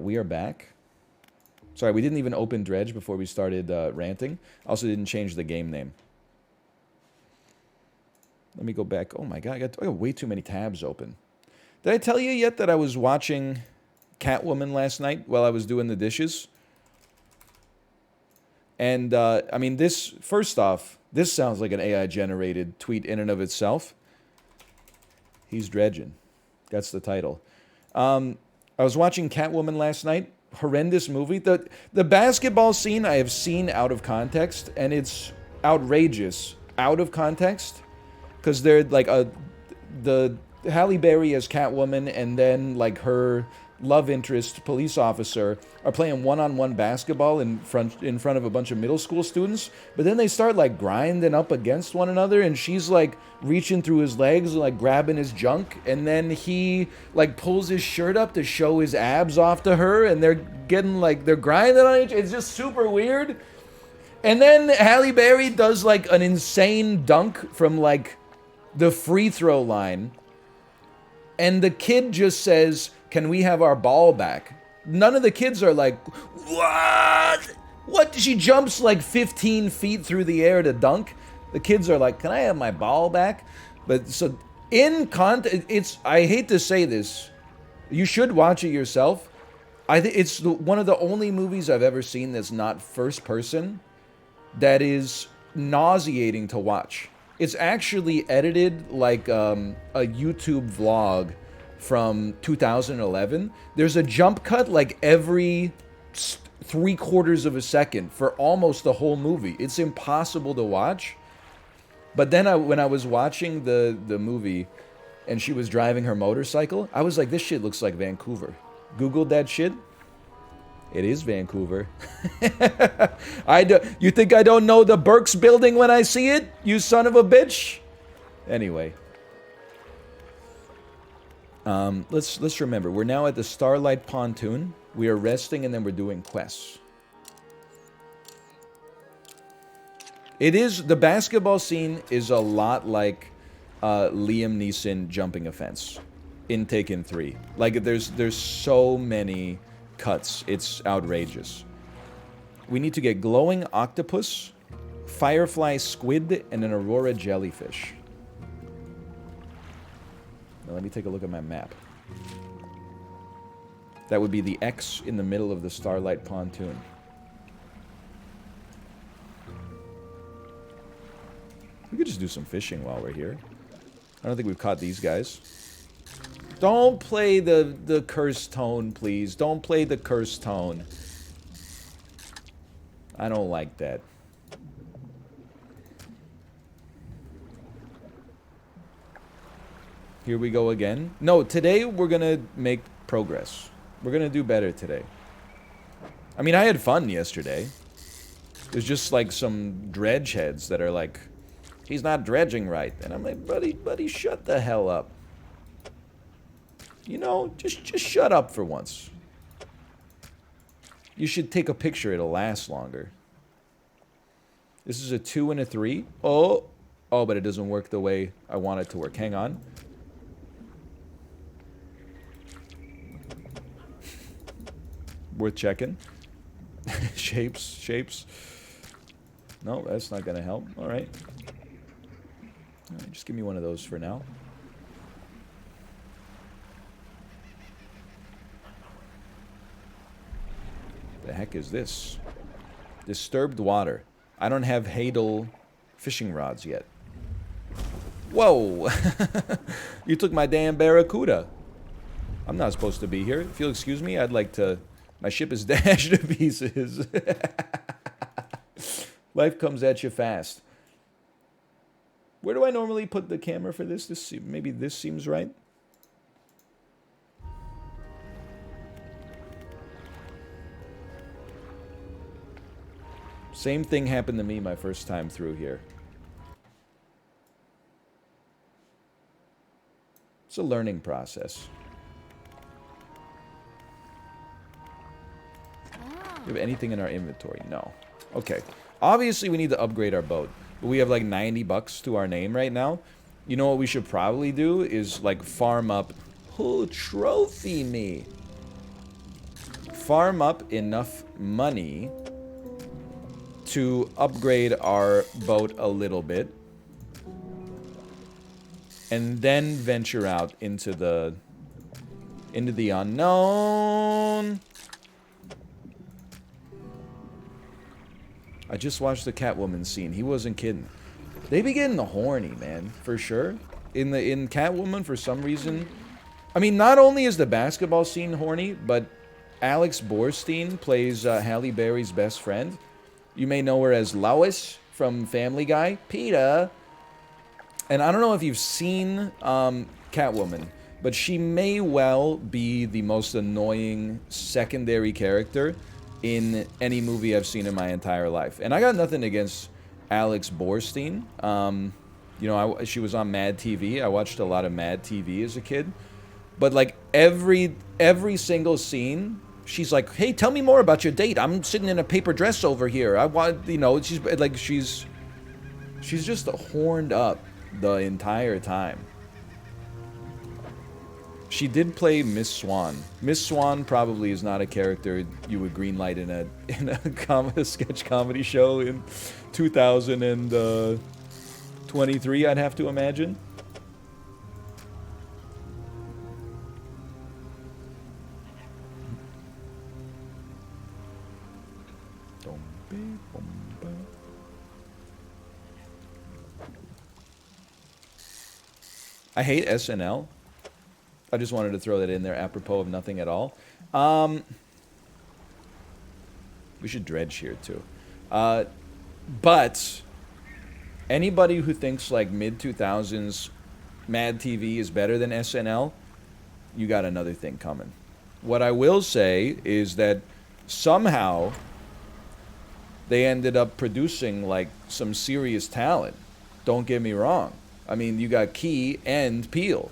we are back. Sorry, we didn't even open Dredge before we started ranting. Also didn't change the game name. Let me go back. Oh my god, I got way too many tabs open. Did I tell you yet that I was watching Catwoman last night while I was doing the dishes? And, I mean, this, first off, this sounds like an AI-generated tweet in and of itself. He's dredging. That's the title. I was watching Catwoman last night. Horrendous movie. The basketball scene I have seen out of context, and it's outrageous out of context. Because they're, like, the Halle Berry as Catwoman, and then, like, her love interest police officer are playing one-on-one basketball in front of a bunch of middle school students, but then they start like grinding up against one another, and she's like reaching through his legs and like grabbing his junk, and then he like pulls his shirt up to show his abs off to her, and they're getting like they're grinding on each. It's just super weird. And then Halle Berry does like an insane dunk from like the free throw line, and the kid just says, "Can we have our ball back?" None of the kids are like, "What? What?" She jumps like 15 feet through the air to dunk. The kids are like, "Can I have my ball back?" But so in context, it's, I hate to say this, you should watch it yourself. I think it's one of the only movies I've ever seen that's not first person that is nauseating to watch. It's actually edited like a YouTube vlog from 2011. There's a jump cut like every 3/4 of a second for almost the whole movie. It's impossible to watch. But then when I was watching the movie and she was driving her motorcycle, I was like, this shit looks like Vancouver. Googled that shit. It is Vancouver. You think I don't know the Burks building when I see it, you son of a bitch? Anyway. Let's remember, we're now at the Starlight Pontoon. We are resting and then we're doing quests. The basketball scene is a lot like Liam Neeson jumping a fence in Taken 3. Like there's so many cuts. It's outrageous. We need to get glowing octopus, firefly squid, and an aurora jellyfish. Now let me take a look at my map. That would be the X in the middle of the Starlight Pontoon. We could just do some fishing while we're here. I don't think we've caught these guys. Don't play the curse tone, please. Don't play the curse tone. I don't like that. Here we go again. No, today we're gonna make progress. We're gonna do better today. I mean, I had fun yesterday. There's just like some dredge heads that are like, he's not dredging right. And I'm like, buddy, shut the hell up. You know, just shut up for once. You should take a picture, it'll last longer. This is a 2 and a 3. Oh, but it doesn't work the way I want it to work. Hang on. Worth checking. Shapes. No, that's not gonna help. Alright. Just give me one of those for now. The heck is this? Disturbed water. I don't have Hadal fishing rods yet. Whoa! You took my damn barracuda. I'm not supposed to be here. If you'll excuse me, I'd like to... My ship is dashed to pieces. Life comes at you fast. Where do I normally put the camera for this? Maybe this seems right. Same thing happened to me my first time through here. It's a learning process. Do we have anything in our inventory? No. Okay. Obviously, we need to upgrade our boat. But we have like 90 bucks to our name right now. You know what we should probably do is like farm up. Oh, trophy me. farm up enough money to upgrade our boat a little bit, and then venture out into the unknown. I just watched the Catwoman scene. He wasn't kidding. They be getting horny, man, for sure. In Catwoman, for some reason. I mean, not only is the basketball scene horny, but Alex Borstein plays Halle Berry's best friend. You may know her as Lois from Family Guy. Peter. And I don't know if you've seen Catwoman, but she may well be the most annoying secondary character in any movie I've seen in my entire life. And I got nothing against Alex Borstein. You know, she was on Mad TV. I watched a lot of Mad TV as a kid. But like every single scene, she's like, "Hey, tell me more about your date. I'm sitting in a paper dress over here. I want, you know," she's like, she's just horned up the entire time. She did play Miss Swan. Miss Swan probably is not a character you would greenlight in a sketch comedy show in 2023, I'd have to imagine. I hate SNL. I just wanted to throw that in there apropos of nothing at all. We should Dredge here too. But anybody who thinks like mid-2000s Mad TV is better than SNL, you got another thing coming. What I will say is that somehow they ended up producing like some serious talent. Don't get me wrong. I mean, you got Key and Peele.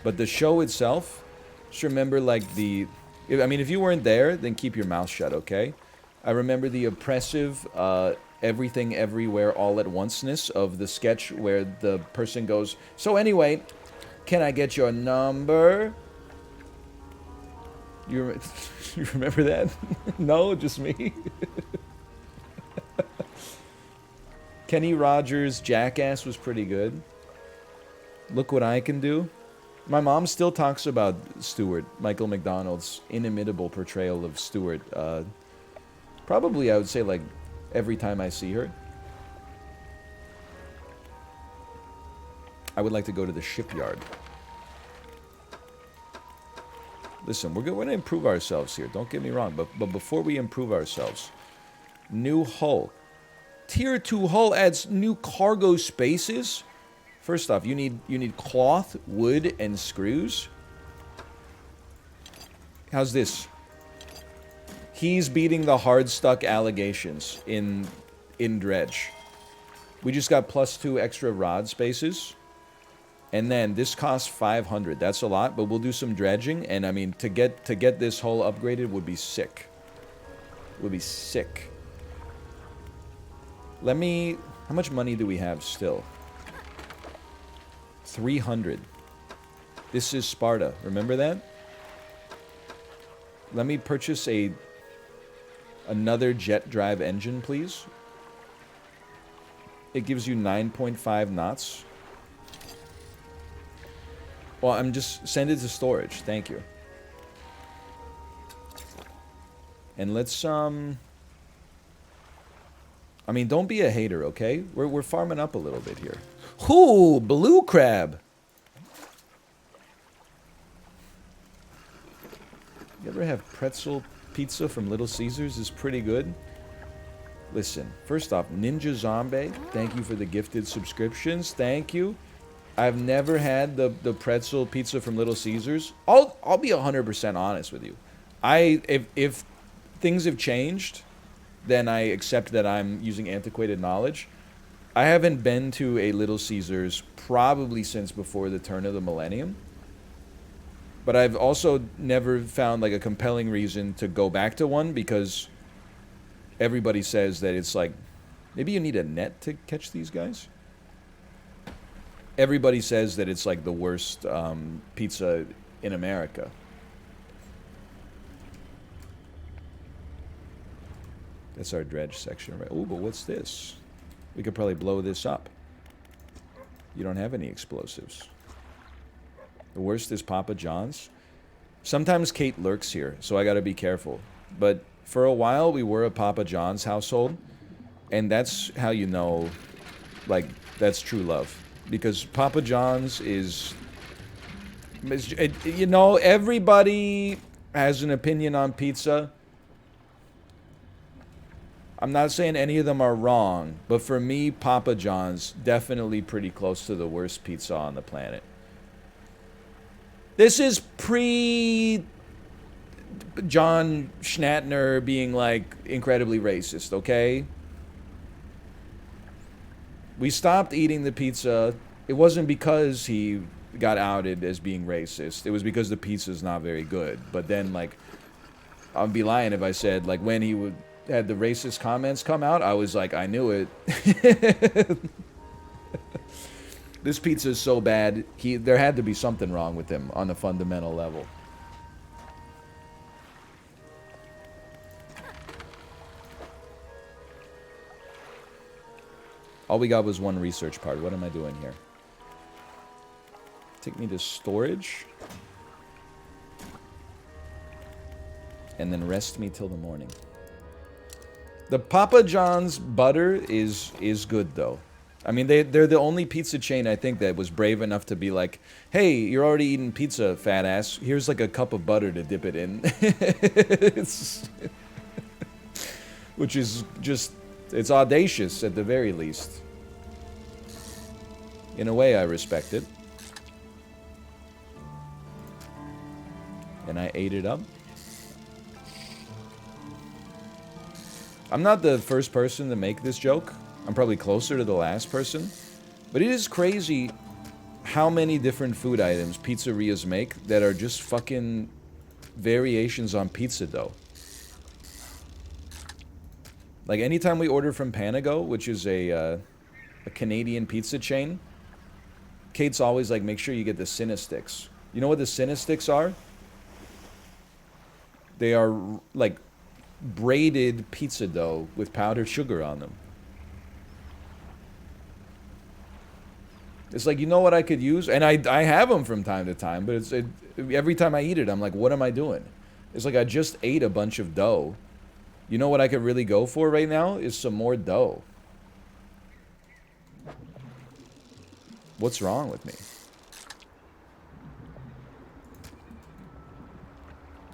But the show itself, just remember like I mean, if you weren't there, then keep your mouth shut, okay? I remember the oppressive, everything, everywhere, all at onceness of the sketch where the person goes, "So anyway, can I get your number?" You remember that? No, just me? Kenny Rogers' Jackass was pretty good. Look What I Can Do. My mom still talks about Stewart, Michael McDonald's inimitable portrayal of Stewart. Probably, I would say, like, every time I see her. I would like to go to the shipyard. Listen, we're going to improve ourselves here. Don't get me wrong. But before we improve ourselves, new hull. Tier 2 hull adds new cargo spaces. First off, you need cloth, wood, and screws. How's this? He's beating the hard stuck allegations in Dredge. We just got +2 extra rod spaces. And then this costs 500. That's a lot, but we'll do some dredging. And I mean, to get this hull upgraded would be sick. Would be sick. Let me... How much money do we have still? 300. This is Sparta. Remember that? Let me purchase another jet drive engine, please. It gives you 9.5 knots. Well, I'm just... Send it to storage. Thank you. And let's, I mean, don't be a hater, okay? We're farming up a little bit here. Ooh, blue crab. You ever have pretzel pizza from Little Caesars? It's pretty good. Listen, first off, Ninja Zombie, thank you for the gifted subscriptions. Thank you. I've never had the pretzel pizza from Little Caesars. I'll be 100% honest with you. If things have changed, then I accept that I'm using antiquated knowledge. I haven't been to a Little Caesars probably since before the turn of the millennium. But I've also never found like a compelling reason to go back to one because everybody says that it's like, maybe you need a net to catch these guys? Everybody says that it's like the worst pizza in America. That's our dredge section, right? Oh, but what's this? We could probably blow this up. You don't have any explosives. The worst is Papa John's. Sometimes Kate lurks here, so I gotta be careful. But for a while, we were a Papa John's household. And that's how you know, like, that's true love. Because Papa John's is... You know, everybody has an opinion on pizza. I'm not saying any of them are wrong, but for me, Papa John's definitely pretty close to the worst pizza on the planet. This is pre John Schnattner being like incredibly racist, okay? We stopped eating the pizza. It wasn't because he got outed as being racist. It was because the pizza's not very good. But then, like, I'd be lying if I said, like, when he would had the racist comments come out, I was like, I knew it. This pizza is so bad, there had to be something wrong with him on a fundamental level. All we got was one research part. What am I doing here? Take me to storage. And then rest me till the morning. The Papa John's butter is good, though. I mean, they're the only pizza chain, I think, that was brave enough to be like, hey, you're already eating pizza, fat ass. Here's like a cup of butter to dip it in. Which is just, it's audacious at the very least. In a way, I respect it. And I ate it up. I'm not the first person to make this joke. I'm probably closer to the last person. But it is crazy how many different food items pizzerias make that are just fucking variations on pizza dough. Like, anytime we order from Panago, which is a Canadian pizza chain, Kate's always like, make sure you get the Cinnasticks. You know what the Cinnasticks are? They are, like, braided pizza dough with powdered sugar on them. It's like, you know what I could use? And I have them from time to time, but every time I eat it, I'm like, what am I doing? It's like I just ate a bunch of dough. You know what I could really go for right now? Is some more dough. What's wrong with me?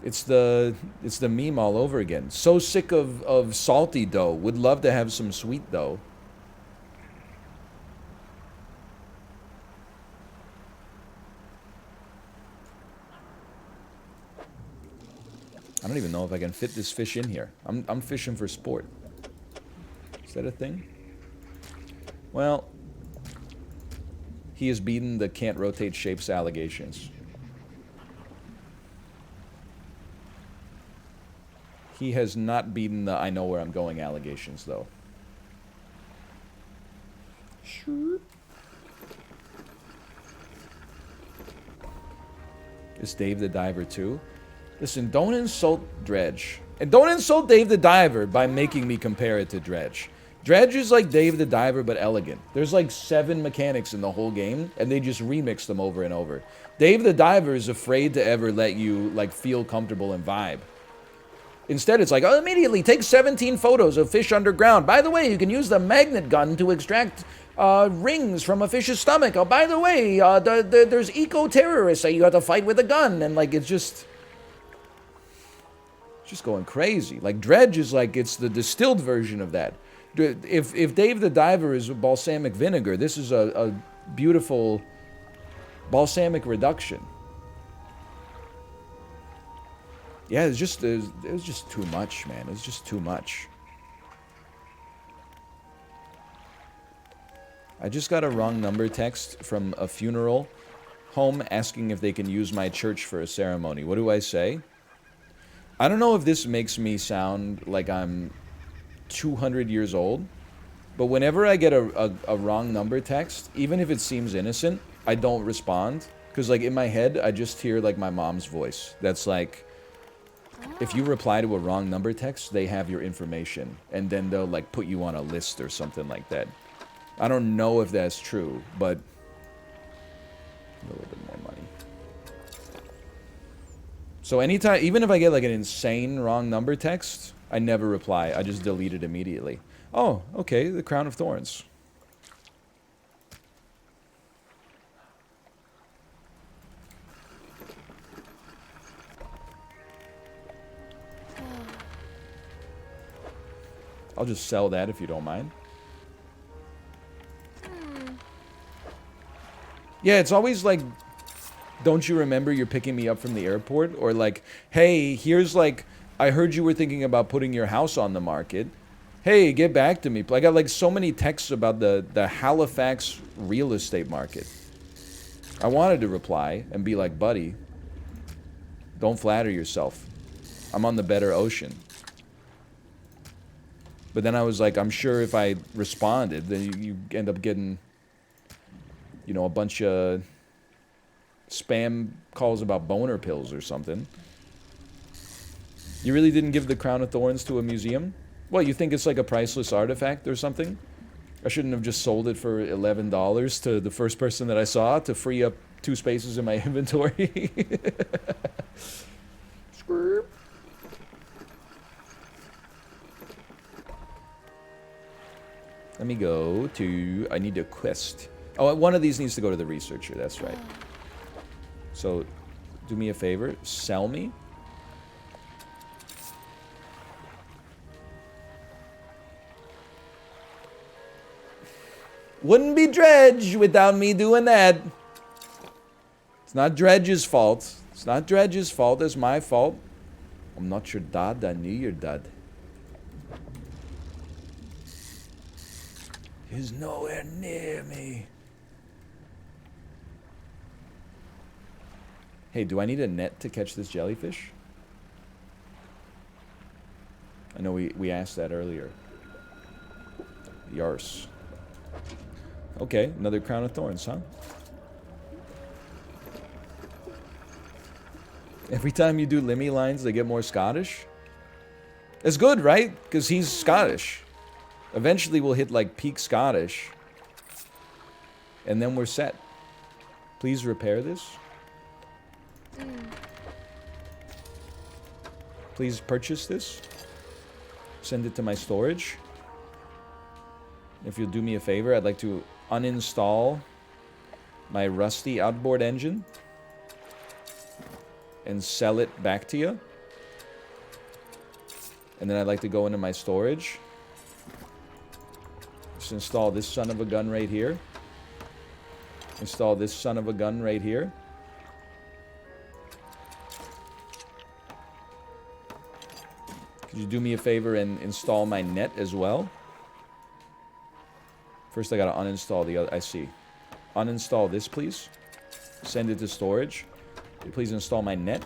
It's the meme all over again. So sick of salty dough. Would love to have some sweet dough. I don't even know if I can fit this fish in here. I'm fishing for sport. Is that a thing? Well, he has beaten the can't rotate shapes allegations. He has not beaten the I know where I'm going allegations, though. Sure. Is Dave the Diver too? Listen, don't insult Dredge. And don't insult Dave the Diver by making me compare it to Dredge. Dredge is like Dave the Diver, but elegant. There's like 7 mechanics in the whole game, and they just remix them over and over. Dave the Diver is afraid to ever let you, like, feel comfortable and vibe. Instead, it's like, oh, immediately take 17 photos of fish underground. By the way, you can use the magnet gun to extract rings from a fish's stomach. Oh, by the way, there's eco-terrorists that you have to fight with a gun. And, like, it's just going crazy. Like, Dredge is like, it's the distilled version of that. If Dave the Diver is balsamic vinegar, this is a beautiful balsamic reduction. Yeah, it was just too much, man. It was just too much. I just got a wrong number text from a funeral home asking if they can use my church for a ceremony. What do I say? I don't know if this makes me sound like I'm 200 years old, But whenever I get a wrong number text, even if it seems innocent, I don't respond. Because, like, in my head, I just hear, like, my mom's voice. That's like, if you reply to a wrong number text, they have your information. And then they'll, like, put you on a list or something like that. I don't know if that's true, but a little bit more money. So anytime, even if I get, like, an insane wrong number text, I never reply. I just delete it immediately. Oh, okay, the Crown of Thorns. I'll just sell that if you don't mind. Yeah, it's always like, don't you remember you're picking me up from the airport? Or like, hey, here's like, I heard you were thinking about putting your house on the market. Hey, get back to me. I got like so many texts about the Halifax real estate market. I wanted to reply and be like, buddy, don't flatter yourself. I'm on the better ocean. But then I was like, I'm sure if I responded, then you end up getting, you know, a bunch of spam calls about boner pills or something. You really didn't give the Crown of Thorns to a museum? What, you think it's like a priceless artifact or something? I shouldn't have just sold it for $11 to the first person that I saw to free up 2 spaces in my inventory. Squirp. Let me go to... I need a quest. Oh, one of these needs to go to the researcher. That's right. So, do me a favor. Sell me. Wouldn't be Dredge without me doing that. It's not Dredge's fault. It's not Dredge's fault. It's my fault. I'm not your dad. I knew your dad. He's nowhere near me. Hey, do I need a net to catch this jellyfish? I know we asked that earlier. Yars. Okay, another Crown of Thorns, huh? Every time you do Limmy lines, they get more Scottish? It's good, right? Because he's Scottish. Eventually we'll hit like peak Scottish. And then we're set. Please repair this. Please purchase this. Send it to my storage. If you'll do me a favor, I'd like to uninstall my rusty outboard engine and sell it back to you. And then I'd like to go into my storage. Just install this son of a gun right here. Install this son of a gun right here. Could you do me a favor and install my net as well? First I gotta uninstall the other. I see. Uninstall this, please. Send it to storage. Please install my net.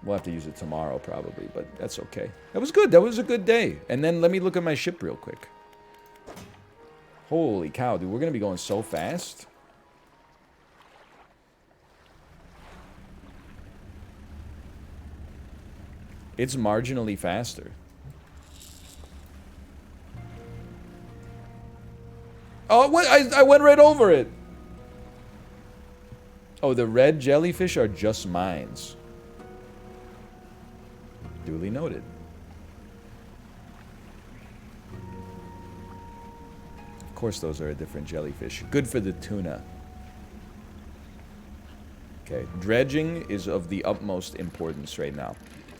We'll have to use it tomorrow probably, but that's okay. That was good. That was a good day. And then let me look at my ship real quick. Holy cow, dude. We're gonna be going so fast. It's marginally faster. Oh, what? I went right over it. Oh, the red jellyfish are just mines. Duly noted. Of course, those are a different jellyfish. Good for the tuna. Okay, dredging is of the utmost importance right now.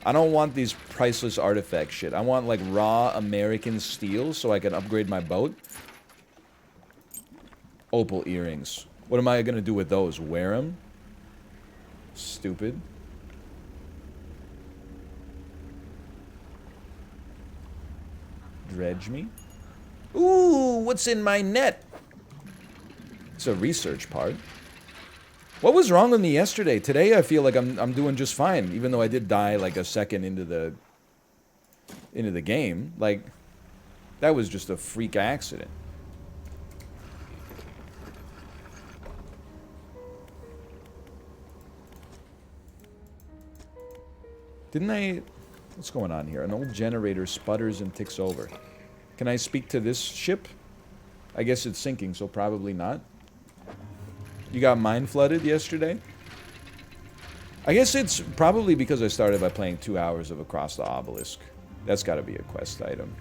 I don't want these priceless artifact shit. I want, like, raw American steel so I can upgrade my boat. Opal earrings. What am I gonna do with those? Wear them? Stupid. Dredge me. Ooh, what's in my net? It's a research part. What was wrong with me yesterday? Today I feel like I'm doing just fine, even though I did die like a second into the game. Like, that was just a freak accident. Didn't I... What's going on here? An old generator sputters and ticks over. Can I speak to this ship? I guess it's sinking, so probably not. You got mine flooded yesterday? I guess it's probably because I started by playing 2 hours of Across the Obelisk. That's got to be a quest item.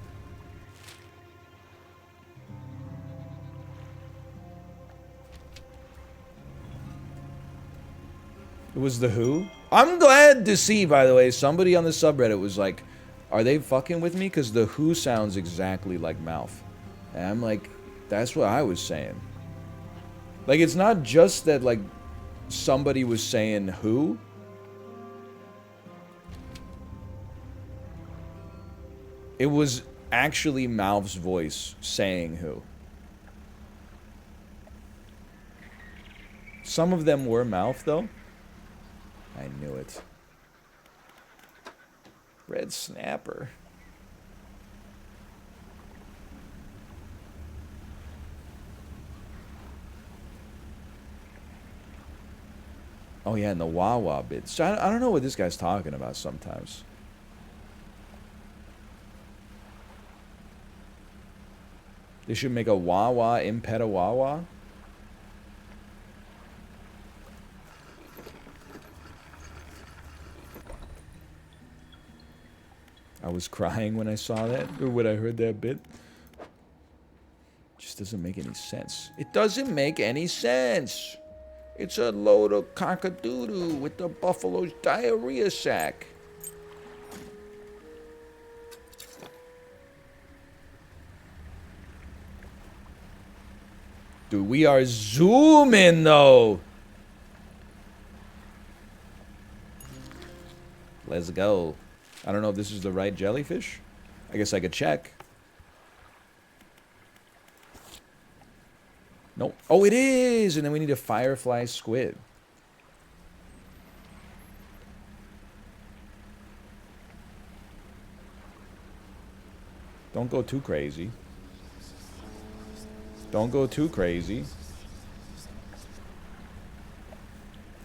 It was the Who? I'm glad to see, by the way, somebody on the subreddit was like, are they fucking with me? Because the Who sounds exactly like Mouth. And I'm like, that's what I was saying. Like, it's not just that, like, somebody was saying Who. It was actually Mouth's voice saying Who. Some of them were Mouth, though. I knew it. Red Snapper. Oh yeah, and the Wawa bit. So I don't know what this guy's talking about sometimes. They should make a Wawa Impeta Wawa. I was crying when I saw that, or when I heard that bit. Just doesn't make any sense. It doesn't make any sense. It's a load of cockadoodoo with the buffalo's diarrhea sack. Dude, we are zooming, though. Let's go. I don't know if this is the right jellyfish. I guess I could check. Nope. Oh, it is! And then we need a firefly squid. Don't go too crazy. Don't go too crazy.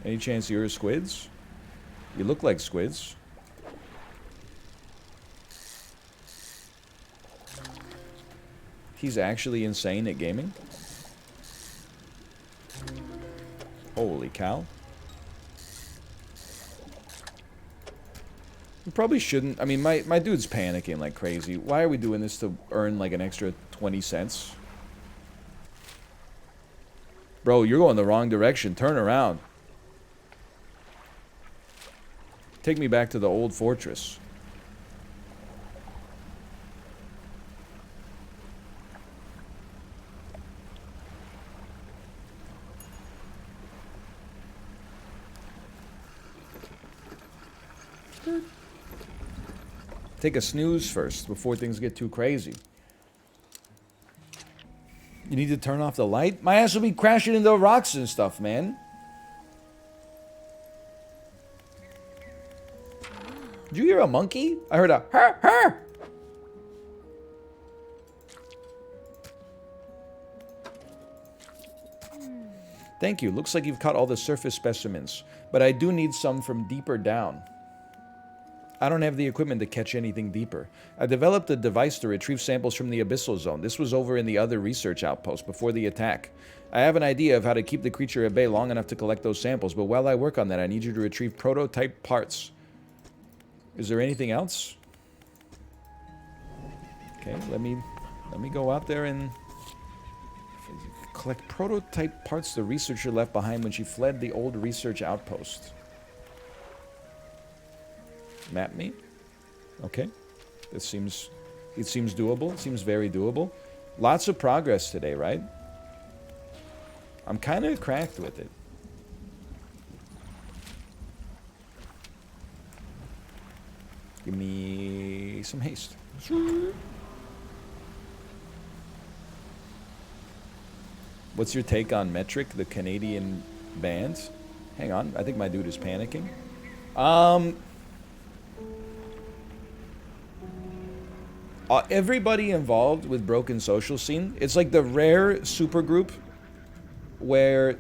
Any chance you're squids? You look like squids. He's actually insane at gaming. Holy cow. We probably shouldn't. I mean, my dude's panicking like crazy. Why are we doing this to earn like an extra 20 cents? Bro, you're going the wrong direction. Turn around. Take me back to the old fortress. Take a snooze first before things get too crazy. You need to turn off the light? My ass will be crashing into rocks and stuff, man. Did you hear a monkey? I heard a her, her. Thank you. Looks like you've caught all the surface specimens, but I do need some from deeper down. I don't have the equipment to catch anything deeper. I developed a device to retrieve samples from the abyssal zone. This was over in the other research outpost before the attack. I have an idea of how to keep the creature at bay long enough to collect those samples, but while I work on that, I need you to retrieve prototype parts. Is there anything else? Okay, let me go out there and collect prototype parts the researcher left behind when she fled the old research outpost. Map me. Okay. It seems doable. It seems very doable. Lots of progress today, right? I'm kind of cracked with it. Give me some haste. What's your take on Metric, the Canadian band? Hang on. I think my dude is panicking. Everybody involved with Broken Social Scene, it's like the rare supergroup where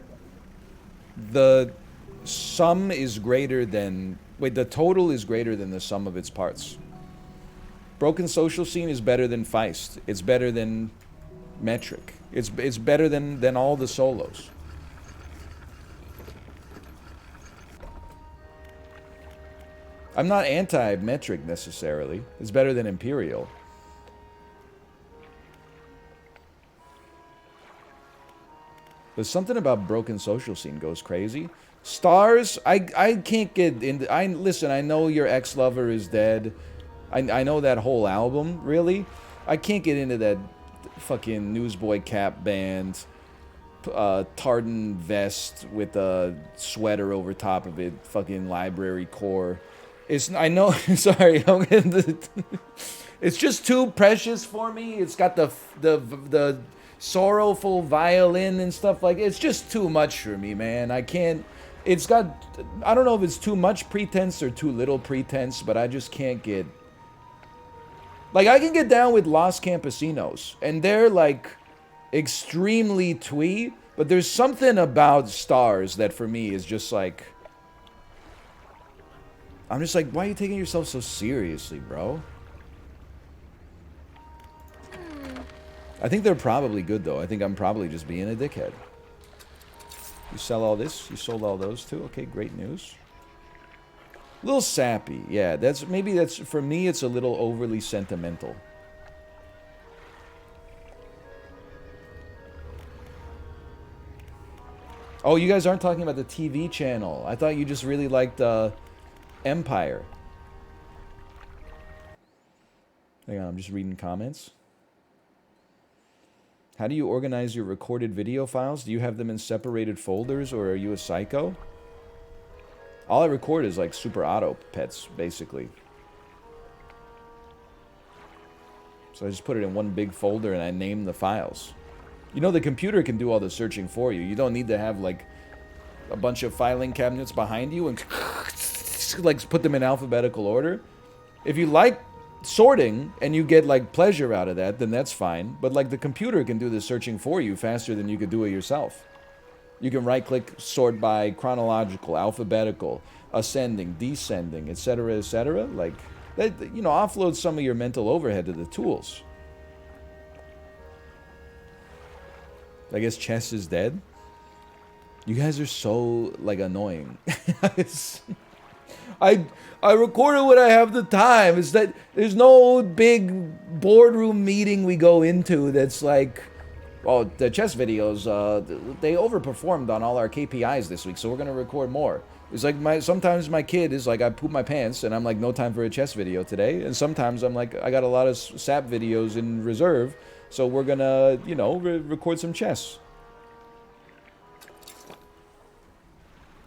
the sum is greater than... Wait, the total is greater than the sum of its parts. Broken Social Scene is better than Feist. It's better than Metric. It's better than all the solos. I'm not anti-Metric necessarily. It's better than Imperial. But something about Broken Social Scene goes crazy. Stars, I can't get into... Listen, I know your ex-lover is dead. I know that whole album, really. I can't get into that fucking Newsboy Cap band, tartan vest with a sweater over top of it, fucking library core. I know, sorry, it's just too precious for me. It's got the sorrowful violin and stuff like... It's just too much for me, man. I can't... It's got... I don't know if it's too much pretense or too little pretense, but I just can't get... Like, I can get down with Los Campesinos, and they're, like, extremely twee, but there's something about Stars that, for me, is just, like... I'm just like, why are you taking yourself so seriously, bro? I think they're probably good, though. I think I'm probably just being a dickhead. You sell all this? You sold all those, too? Okay, great news. A little sappy, yeah. Maybe that's for me. It's a little overly sentimental. Oh, you guys aren't talking about the TV channel. I thought you just really liked Empire. Hang on, I'm just reading comments. How do you organize your recorded video files? Do you have them in separated folders, or are you a psycho? All I record is like Super Auto Pets, basically. So I just put it in one big folder and I name the files. You know, the computer can do all the searching for you. You don't need to have like a bunch of filing cabinets behind you and like put them in alphabetical order. If you like sorting and you get like pleasure out of that, then that's fine. But like the computer can do the searching for you faster than you could do it yourself. You can right-click, sort by chronological, alphabetical, ascending, descending, etc., etc. Like, that, you know, offload some of your mental overhead to the tools. I guess chess is dead. You guys are so, like, annoying. I record it when I have the time. It's that there's no big boardroom meeting we go into that's like... Oh, the chess videos, they overperformed on all our KPIs this week, so we're going to record more. It's like, sometimes my kid is like, I poop my pants, and I'm like, no time for a chess video today. And sometimes I'm like, I got a lot of SAP videos in reserve, so we're going to, you know, record some chess.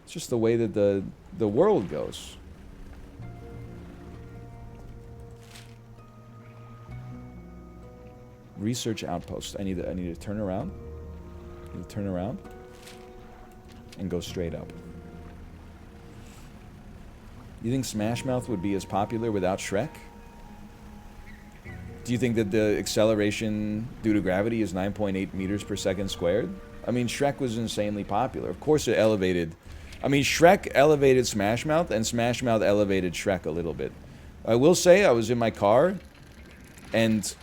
It's just the way that the world goes. Research outpost. I need to turn around. I need to turn around and go straight up. You think Smash Mouth would be as popular without Shrek? Do you think that the acceleration due to gravity is 9.8 meters per second squared? I mean, Shrek was insanely popular. Of course it elevated... I mean, Shrek elevated Smash Mouth, and Smash Mouth elevated Shrek a little bit. I will say, I was in my car, and...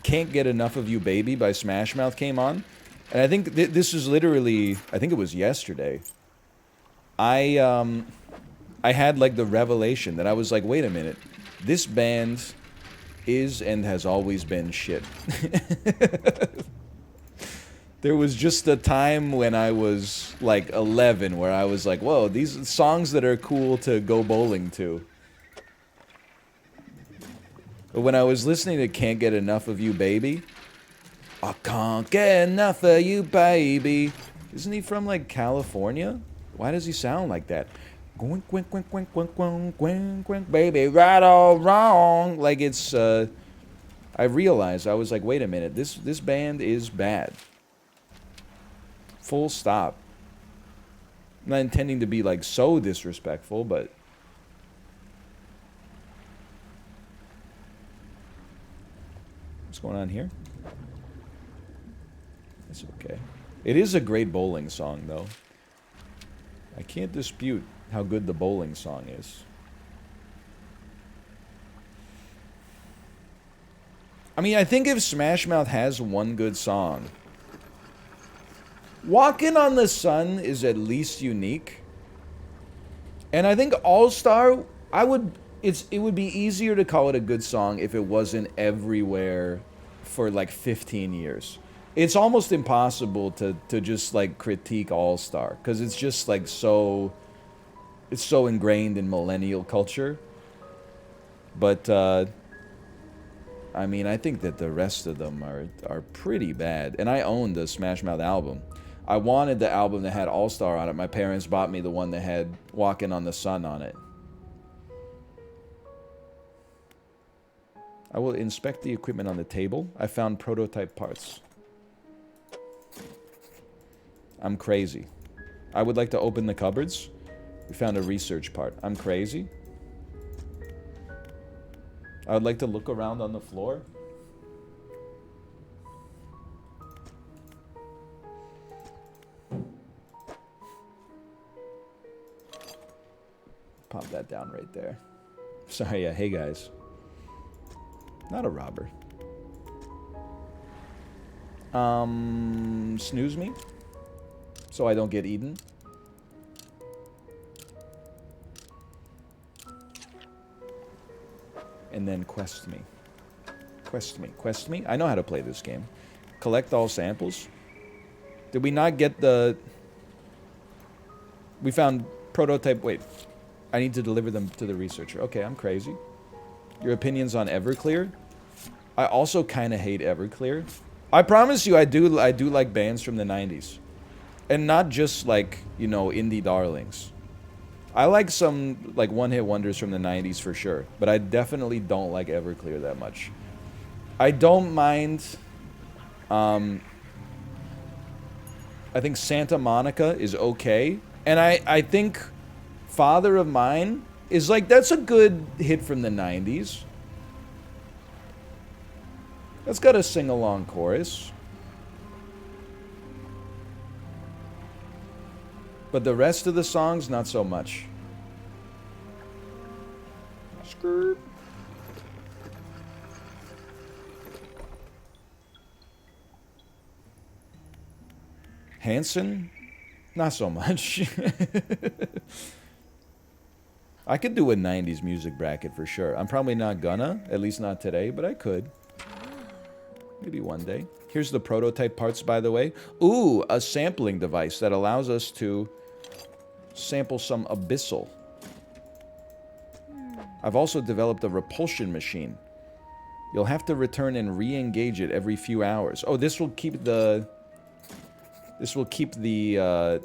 Can't Get Enough of You Baby by Smash Mouth came on. And I think this is literally, I think it was yesterday. I had like the revelation that I was like, wait a minute. This band is and has always been shit. There was just a time when I was like 11 where I was like, whoa, these songs that are cool to go bowling to. But when I was listening to Can't Get Enough of You Baby, I can't get enough of you baby. Isn't he from like California? Why does he sound like that? Baby, right or wrong. Like it's, I realized, I was like, wait a minute, this band is bad. Full stop. I'm not intending to be like so disrespectful, but what's going on here? It's okay. It is a great bowling song, though. I can't dispute how good the bowling song is. I mean, I think if Smash Mouth has one good song, Walkin' on the Sun is at least unique. And I think All Star, it would be easier to call it a good song if it wasn't everywhere for like 15 years. It's almost impossible to just like critique All Star because it's just like it's so ingrained in millennial culture. But I mean, I think that the rest of them are pretty bad. And I own the Smash Mouth album. I wanted the album that had All Star on it. My parents bought me the one that had Walkin' on the Sun on it. I will inspect the equipment on the table. I found prototype parts. I'm crazy. I would like to open the cupboards. We found a research part. I'm crazy. I would like to look around on the floor. Pop that down right there. Sorry, yeah, hey guys. Not a robber. Snooze me. So I don't get eaten. And then quest me. Quest me. Quest me? I know how to play this game. Collect all samples. Did we not get the... We found prototype... Wait. I need to deliver them to the researcher. Okay, I'm crazy. Your opinions on Everclear? I also kind of hate Everclear. I promise you, I do like bands from the 90s. And not just like, you know, indie darlings. I like some like one-hit wonders from the 90s for sure, but I definitely don't like Everclear that much. I don't mind I think Santa Monica is okay, and I think Father of Mine is like, that's a good hit from the 90s. That's got a sing-along chorus. But the rest of the songs, not so much. Skirt. Hanson? Not so much. I could do a 90s music bracket for sure. I'm probably not gonna, at least not today, but I could. Maybe one day. Here's the prototype parts, by the way. Ooh, a sampling device that allows us to sample some Abyssal. I've also developed a repulsion machine. You'll have to return and re-engage it every few hours. Oh, this will keep the... This will keep the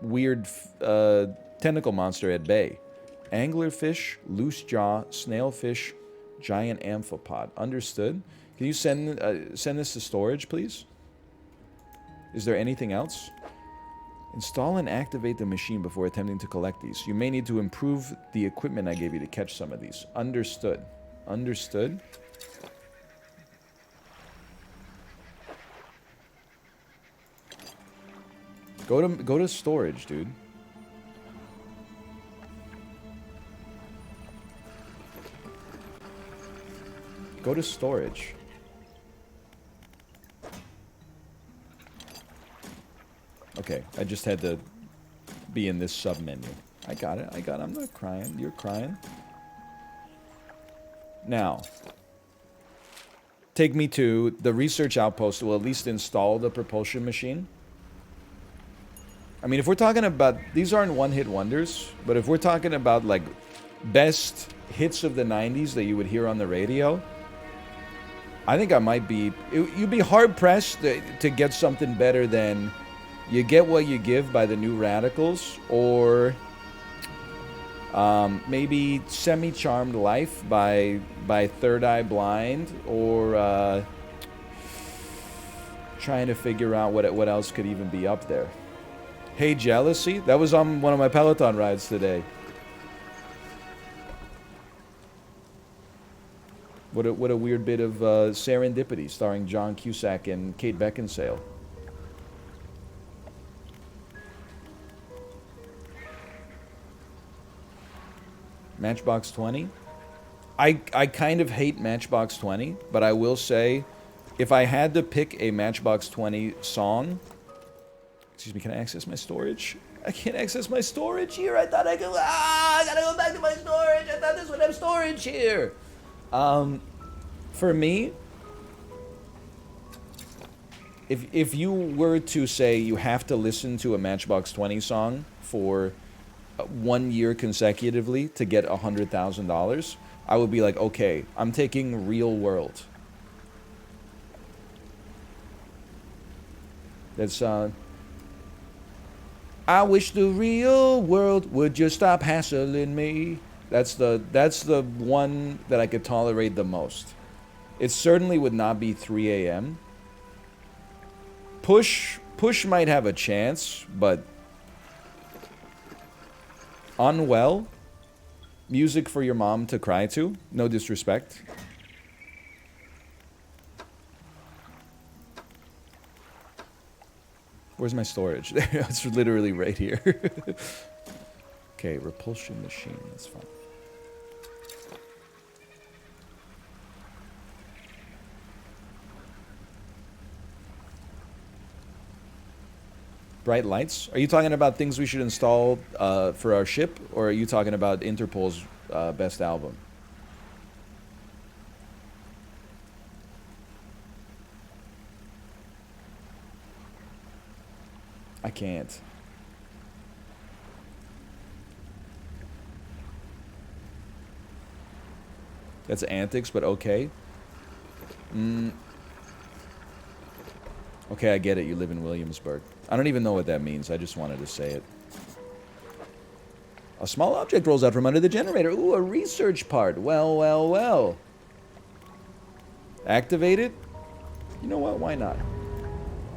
weird tentacle monster at bay. Anglerfish, loose jaw, snailfish, giant amphipod. Understood? Can you send this to storage, please? Is there anything else? Install and activate the machine before attempting to collect these. You may need to improve the equipment I gave you to catch some of these. Understood. Understood? Go to storage, dude. Go to storage. Okay, I just had to be in this sub-menu. I got it, I'm not crying. You're crying. Now, take me to the research outpost. Will at least install the propulsion machine. I mean, if we're talking about... These aren't one-hit wonders, but if we're talking about, like, best hits of the 90s that you would hear on the radio, I think I might be... You'd be hard-pressed to get something better than You Get What You Give by the New Radicals, or maybe Semi-Charmed Life by Third Eye Blind, or trying to figure out what else could even be up there. Hey, Jealousy? That was on one of my Peloton rides today. What a weird bit of serendipity, starring John Cusack and Kate Beckinsale. Matchbox 20? I kind of hate Matchbox 20, but I will say, if I had to pick a Matchbox 20 song... Excuse me, can I access my storage? I can't access my storage here. I thought I could... I gotta go back to my storage. I thought this would have storage here. For me, if you were to say you have to listen to a Matchbox 20 song for 1 year consecutively to get $100,000, I would be like, okay, I'm taking Real World. That's I wish the real world would just stop hassling me. That's the one that I could tolerate the most. It certainly would not be 3 a.m. Push might have a chance, but Unwell, music for your mom to cry to. No disrespect. Where's my storage? It's literally right here. Okay, Repulsion Machine. That's fine. Bright lights? Are you talking about things we should install for our ship, or are you talking about Interpol's best album? I can't. That's antics, but okay. Okay, I get it. You live in Williamsburg. I don't even know what that means. I just wanted to say it. A small object rolls out from under the generator. Ooh, a research part. Well, well, well. Activate it? You know what? Why not?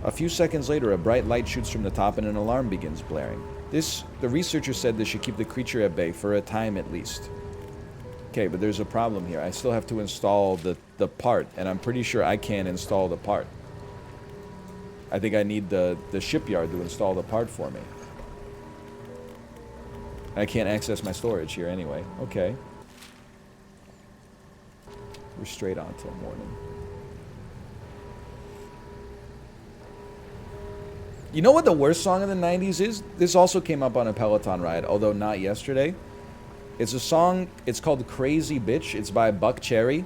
A few seconds later, a bright light shoots from the top and an alarm begins blaring. The researcher said this should keep the creature at bay for a time at least. Okay, but there's a problem here. I still have to install the part, and I'm pretty sure I can't install the part. I think I need the shipyard to install the part for me. I can't access my storage here anyway. Okay. We're straight on till morning. You know what the worst song of the 90s is? This also came up on a Peloton ride, although not yesterday. It's a song, it's called Crazy Bitch. It's by Buck Cherry.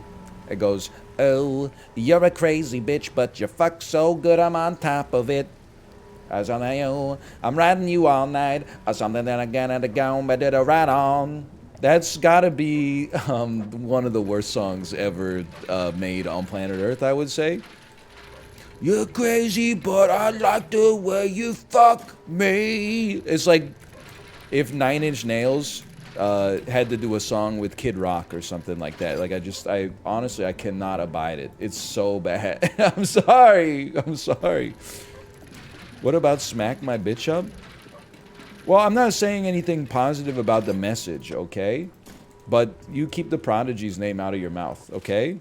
It goes, oh, you're a crazy bitch, but you fuck so good I'm on top of it. As on I'm riding you all night, or something that again and again, but did a ride on. That's gotta be one of the worst songs ever made on planet Earth, I would say. You're crazy, but I like the way you fuck me. It's like if 9 Inch Nails had to do a song with Kid Rock or something like that. Like I honestly, I cannot abide it. It's so bad. I'm sorry. What about Smack My Bitch Up? Well, I'm not saying anything positive about the message, okay? But you keep the Prodigy's name out of your mouth, okay?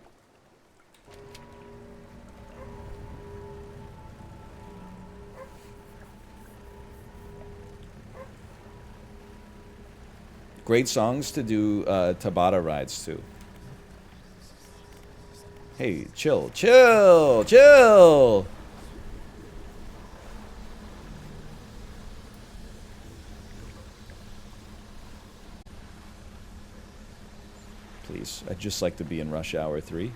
Great songs to do Tabata rides to. Hey, chill. Please, I'd just like to be in Rush Hour 3.